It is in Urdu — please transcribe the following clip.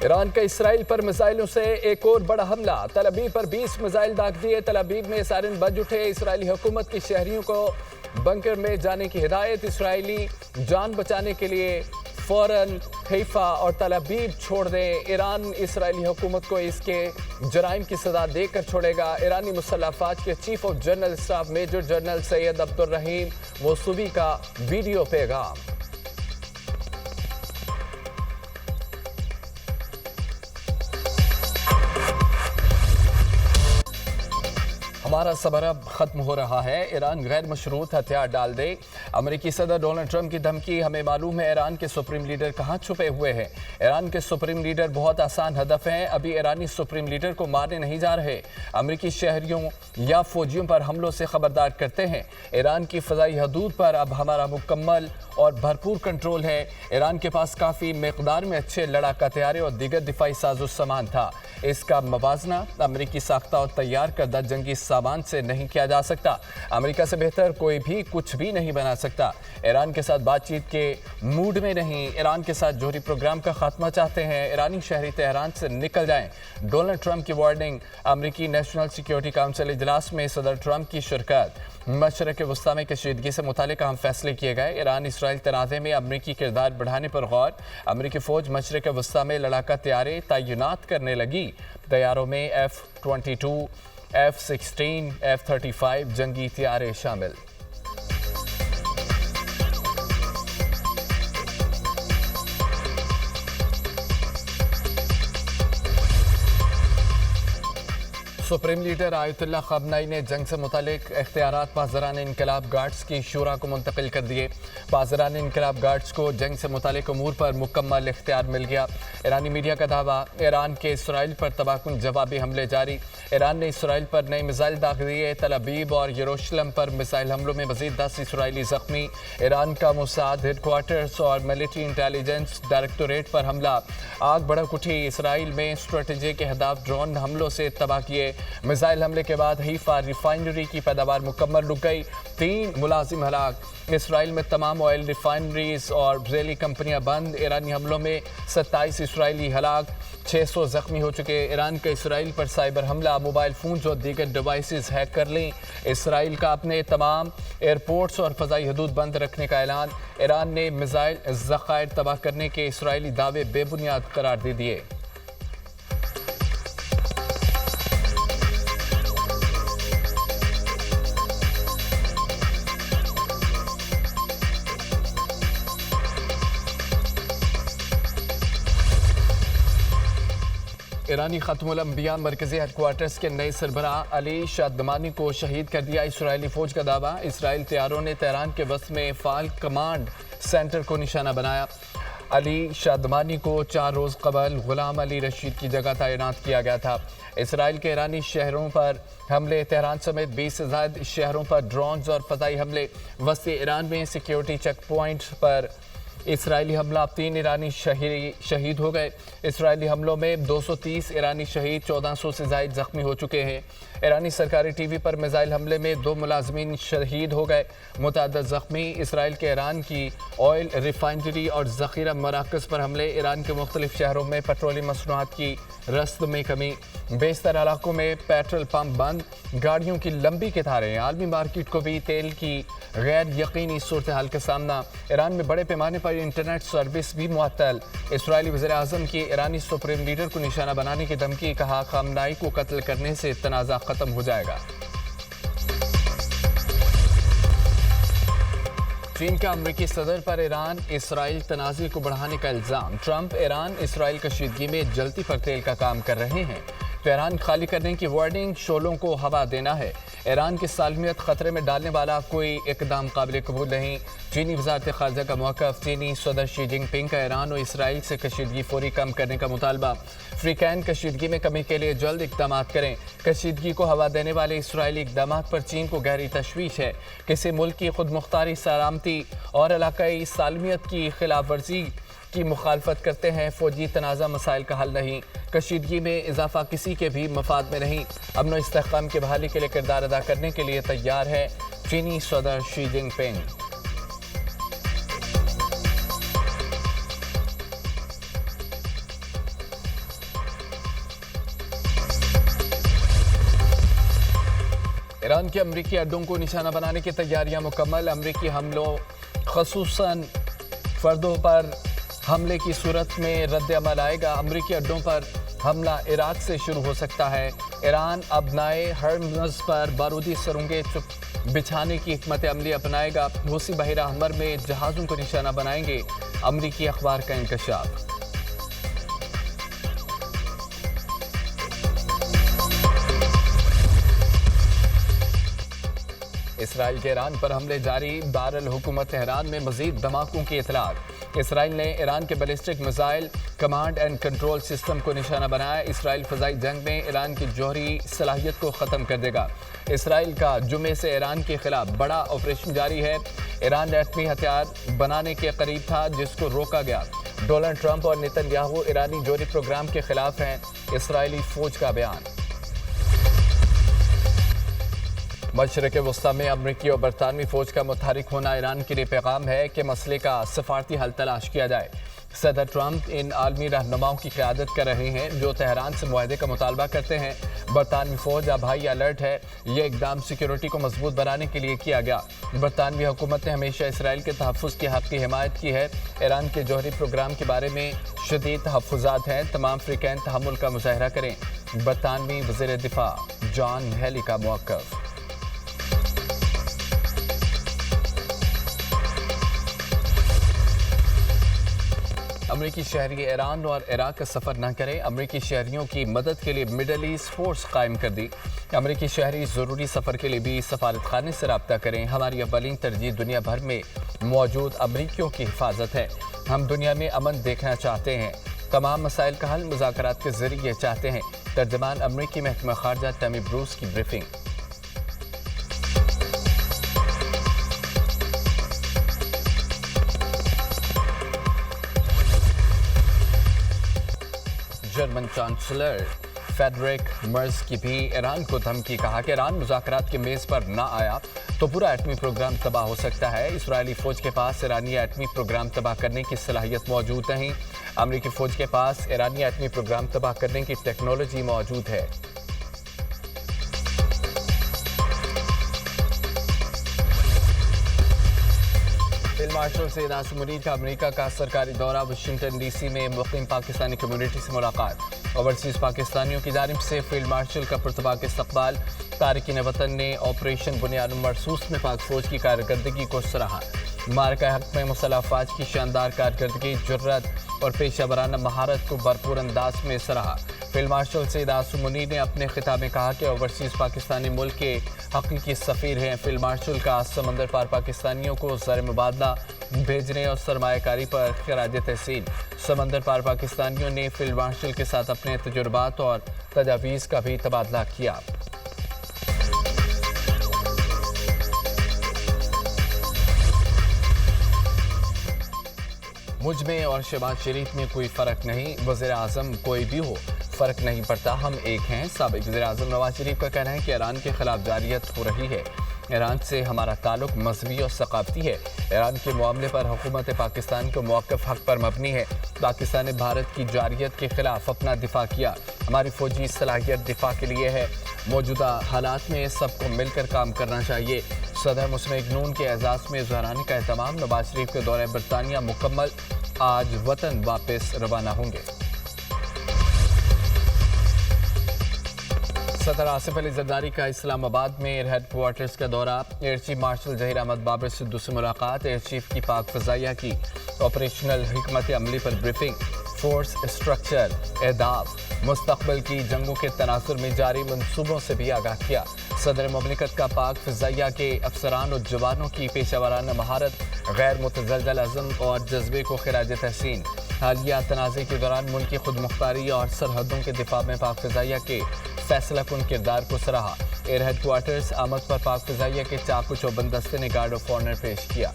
ایران کا اسرائیل پر میزائلوں سے ایک اور بڑا حملہ، تل ابیب پر 20 میزائل داغ دیے، تل ابیب میں سائرن بج اٹھے، اسرائیلی حکومت کی شہریوں کو بنکر میں جانے کی ہدایت، اسرائیلی جان بچانے کے لیے فوراً حیفا اور تل ابیب چھوڑ دیں، ایران اسرائیلی حکومت کو اس کے جرائم کی سزا دے کر چھوڑے گا، ایرانی مسلح افواج کے chief of general staff major general Syed Abdolrahim Mousavi کا ویڈیو پیغام۔ ہمارا صبر اب ختم ہو رہا ہے، ایران غیر مشروط ہتھیار ڈال دے، امریکی صدر ڈونلڈ ٹرمپ کی دھمکی، ہمیں معلوم ہے ایران کے سپریم لیڈر کہاں چھپے ہوئے ہیں، ایران کے سپریم لیڈر بہت آسان ہدف ہیں، ابھی ایرانی سپریم لیڈر کو مارنے نہیں جا رہے، امریکی شہریوں یا فوجیوں پر حملوں سے خبردار کرتے ہیں، ایران کی فضائی حدود پر اب ہمارا مکمل اور بھرپور کنٹرول ہے، ایران کے پاس کافی مقدار میں اچھے لڑاکا طیارے اور دیگر دفاعی ساز و سامان تھا، اس کا موازنہ امریکی ساختہ اور تیار کردہ جنگی سامان سے نہیں کیا جا سکتا، امریکہ سے بہتر کوئی بھی کچھ بھی نہیں بنا سکتا، ایران کے ساتھ بات چیت کے موڈ میں نہیں، ایران کے ساتھ جوہری پروگرام کا خاتمہ چاہتے ہیں، ایرانی شہری تہران سے نکل جائیں، ڈونلڈ ٹرمپ کی وارننگ، امریکی نیشنل سیکیورٹی کونسل اجلاس میں صدر ٹرمپ کی شرکت، مشرق وسطی میں کشیدگی سے متعلق اہم فیصلے کیے گئے، ایران اسرائیل تنازع میں امریکی کردار بڑھانے پر غور، امریکی فوج مشرق وسطی میں لڑاکا طیارے تعینات کرنے لگی، طیاروں میں F-22 F-16 F-35 جنگی طیارے شامل۔ سپریم لیڈر آیت اللہ خامنئی نے جنگ سے متعلق اختیارات پاسداران انقلاب گارڈز کی شورا کو منتقل کر دیے، پاسداران انقلاب گارڈز کو جنگ سے متعلق امور پر مکمل اختیار مل گیا، ایرانی میڈیا کا دعویٰ، ایران کے اسرائیل پر تباہ کن جوابی حملے جاری، ایران نے اسرائیل پر نئے میزائل داغ دیے، تل ابیب اور یروشلم پر میزائل حملوں میں مزید 10 اسرائیلی زخمی، ایران کا موساد ہیڈ کوارٹرز اور ملٹری انٹیلیجنس ڈائریکٹوریٹ پر حملہ، آگ بھڑک اٹھی، اسرائیل میں اسٹریٹجک اہداف ڈرون حملوں سے تباہ کیے، میزائل حملے کے بعد حیفا ریفائنری کی پیداوار مکمل رک گئی، 3 ملازم ہلاک، اسرائیل میں تمام آئل ریفائنریز اور ذیلی کمپنیاں بند، ایرانی حملوں میں 27 اسرائیلی ہلاک، 600 زخمی ہو چکے، ایران کا اسرائیل پر سائبر حملہ، موبائل فونز اور دیگر ڈیوائسز ہیک کر لیں، اسرائیل کا اپنے تمام ایئرپورٹس اور فضائی حدود بند رکھنے کا اعلان، ایران نے میزائل ذخائر تباہ کرنے کے اسرائیلی دعوے بے بنیاد قرار دے دیے۔ ایرانی ختم الانبیاء مرکزی ہیڈ کوارٹرز کے نئے سربراہ علی شادمانی کو شہید کر دیا، اسرائیلی فوج کا دعویٰ، اسرائیل طیاروں نے تہران کے وسط میں فعال کمانڈ سینٹر کو نشانہ بنایا، علی شادمانی کو 4 روز قبل غلام علی رشید کی جگہ تعینات کیا گیا تھا، اسرائیل کے ایرانی شہروں پر حملے، تہران سمیت 20 سے زائد شہروں پر ڈرونز اور فضائی حملے، وسطی ایران میں سیکیورٹی چیک پوائنٹ پر اسرائیلی حملہ، 3 ایرانی شہید ہو گئے، اسرائیلی حملوں میں 230 ایرانی شہید، 1400 سے زائد زخمی ہو چکے ہیں، ایرانی سرکاری ٹی وی پر میزائل حملے میں 2 ملازمین شہید ہو گئے، متعدد زخمی، اسرائیل کے ایران کی آئل ریفائنری اور ذخیرہ مراکز پر حملے، ایران کے مختلف شہروں میں پیٹرولیم مصنوعات کی رسد میں کمی، بیشتر علاقوں میں پیٹرول پمپ بند، گاڑیوں کی لمبی قطاریں، عالمی مارکیٹ کو بھی تیل کی غیر یقینی صورتحال کا سامنا، ایران میں بڑے پیمانے پر انٹرنیٹ سروس بھی معطل، اسرائیلی وزیر اعظم کی ایرانی سپریم لیڈر کو نشانہ بنانے کی دھمکی، کہا خامنئی کو قتل کرنے سے تنازع ختم ہو جائے گا۔ چین کا امریکی صدر پر ایران اسرائیل تنازع کو بڑھانے کا الزام، ٹرمپ ایران اسرائیل کشیدگی میں جلتی پر تیل کا کام کر رہے ہیں، تہران خالی کرنے کی وارننگ، شعلوں کو ہوا دینا ہے، ایران کی سالمیت خطرے میں ڈالنے والا کوئی اقدام قابل قبول نہیں، چینی وزارت خارجہ کا موقف، چینی صدر شی جن پنگ کا ایران اور اسرائیل سے کشیدگی فوری کم کرنے کا مطالبہ، افریقین کشیدگی میں کمی کے لیے جلد اقدامات کریں، کشیدگی کو ہوا دینے والے اسرائیلی اقدامات پر چین کو گہری تشویش ہے، کسی ملک کی خود مختاری، سلامتی اور علاقائی سالمیت کی خلاف ورزی کی مخالفت کرتے ہیں، فوجی تنازع مسائل کا حل نہیں، کشیدگی میں اضافہ کسی کے بھی مفاد میں نہیں، امن و استحکام کی بحالی کے لیے کردار ادا کرنے کے لیے تیار ہے چینی صدر شی جن پنگ۔ ایران کے امریکی اڈوں کو نشانہ بنانے کی تیاریاں مکمل. امریکی حملوں خصوصاً فردوں پر حملے کی صورت میں رد عمل آئے گا. امریکی اڈوں پر حملہ عراق سے شروع ہو سکتا ہے. ایران ابنائے ہرمز پر بارودی سرنگیں بچھانے کی حکمت عملی اپنائے گا. حوثی بحیرہ احمر میں جہازوں کو نشانہ بنائیں گے. امریکی اخبار کا انکشاف. اسرائیل کے ایران پر حملے جاری. دارالحکومت تہران میں مزید دھماکوں کی اطلاعات. اسرائیل نے ایران کے ballistic missile command and control system کو نشانہ بنایا. اسرائیل فضائی جنگ میں ایران کی جوہری صلاحیت کو ختم کر دے گا. اسرائیل کا جمعے سے ایران کے خلاف بڑا آپریشن جاری ہے. ایران ایٹمی ہتھیار بنانے کے قریب تھا جس کو روکا گیا. ڈونلڈ ٹرمپ اور نیتن یاہو ایرانی جوہری پروگرام کے خلاف ہیں. اسرائیلی فوج کا بیان. مشرق وسطی میں امریکی اور برطانوی فوج کا متحرک ہونا ایران کے لیے پیغام ہے کہ مسئلے کا سفارتی حل تلاش کیا جائے. صدر ٹرمپ ان عالمی رہنماؤں کی قیادت کر رہے ہیں جو تہران سے معاہدے کا مطالبہ کرتے ہیں. برطانوی فوج اب ہائی الرٹ ہے. یہ اقدام سیکیورٹی کو مضبوط بنانے کے لیے کیا گیا. برطانوی حکومت نے ہمیشہ اسرائیل کے تحفظ کی حق کی حمایت کی ہے. ایران کے جوہری پروگرام کے بارے میں شدید تحفظات ہیں. تمام فریقین تحمل کا مظاہرہ کریں. برطانوی وزیر دفاع جان ہیلی کا موقف. امریکی شہری ایران اور عراق کا سفر نہ کریں. امریکی شہریوں کی مدد کے لیے مڈل ایسٹ فورس قائم کر دی. امریکی شہری ضروری سفر کے لیے بھی سفارت خانے سے رابطہ کریں. ہماری اولین ترجیح دنیا بھر میں موجود امریکیوں کی حفاظت ہے. ہم دنیا میں امن دیکھنا چاہتے ہیں. تمام مسائل کا حل مذاکرات کے ذریعے چاہتے ہیں. ترجمان امریکی محکمہ خارجہ ٹامی بروس کی بریفنگ. جرمن چانسلر فیڈرک مرز کی بھی ایران کو دھمکی. کہا کہ ایران مذاکرات کی میز پر نہ آیا تو پورا ایٹمی پروگرام تباہ ہو سکتا ہے. اسرائیلی فوج کے پاس ایرانی ایٹمی پروگرام تباہ کرنے کی صلاحیت موجود نہیں. امریکی فوج کے پاس ایرانی ایٹمی پروگرام تباہ کرنے کی ٹیکنالوجی موجود ہے. فیلڈ مارشل سید عاصم منیر کا امریکہ کا سرکاری دورہ. واشنگٹن ڈی سی میں مقیم پاکستانی کمیونٹی سے ملاقات. اوورسیز پاکستانیوں کی جانب سے فیلڈ مارشل کا پرتپاک استقبال. تارکین وطن نے آپریشن بنیاد مرصوص میں پاک فوج کی کارکردگی کو سراہا. معرکہ حق میں مسلح افواج کی شاندار کارکردگی، جرات اور پیشہ ورانہ مہارت کو بھرپور انداز میں سراہا. فیلڈ مارشل سید عاصم منیر نے اپنے خطاب میں کہا کہ اوورسیز پاکستانی ملک کے حقیقی سفیر ہیں. فیلڈ مارشل کا سمندر پار پاکستانیوں کو زر مبادلہ بھیجنے اور سرمایہ کاری پر خراج تحسین. سمندر پار پاکستانیوں نے فیلڈ مارشل کے ساتھ اپنے تجربات اور تجاویز کا بھی تبادلہ کیا. مجھ میں اور شہباز شریف میں کوئی فرق نہیں. وزیر اعظم کوئی بھی ہو فرق نہیں پڑتا، ہم ایک ہیں. سابق وزیر اعظم نواز شریف کا کہنا ہے کہ ایران کے خلاف جارحیت ہو رہی ہے. ایران سے ہمارا تعلق مذہبی اور ثقافتی ہے. ایران کے معاملے پر حکومت پاکستان کو موقف حق پر مبنی ہے. پاکستان نے بھارت کی جارحیت کے خلاف اپنا دفاع کیا. ہماری فوجی صلاحیت دفاع کے لیے ہے. موجودہ حالات میں سب کو مل کر کام کرنا چاہیے. صدر مسلم نون کے اعزاز میں ظہرانے کا اہتمام. نواز شریف کے دورہ برطانیہ مکمل. آج وطن واپس روانہ ہوں گے. صدر آصف علی زرداری کا اسلام آباد میں ہیڈ کوارٹرز کا دورہ. Air chief marshal Zaheer Ahmed Babar Sidhu سے ملاقات. ایئر چیف کی پاک فضائیہ کی آپریشنل حکمت عملی پر بریفنگ. فورس اسٹرکچر، اہداف، مستقبل کی جنگوں کے تناظر میں جاری منصوبوں سے بھی آگاہ کیا. صدر مملکت کا پاک فضائیہ کے افسران اور جوانوں کی پیشہ ورانہ مہارت، غیر متزلزل عزم اور جذبے کو خراج تحسین. حالیہ تنازع کے دوران ملکی خود مختاری اور سرحدوں کے دفاع میں پاک فضائیہ کے فیصلہ کن کردار کو سراہا. ایئر ہیڈ کوارٹرز آمد پر پاک فضائیہ کے چاقو چوبند دستے نے گارڈ آف آنر پیش کیا.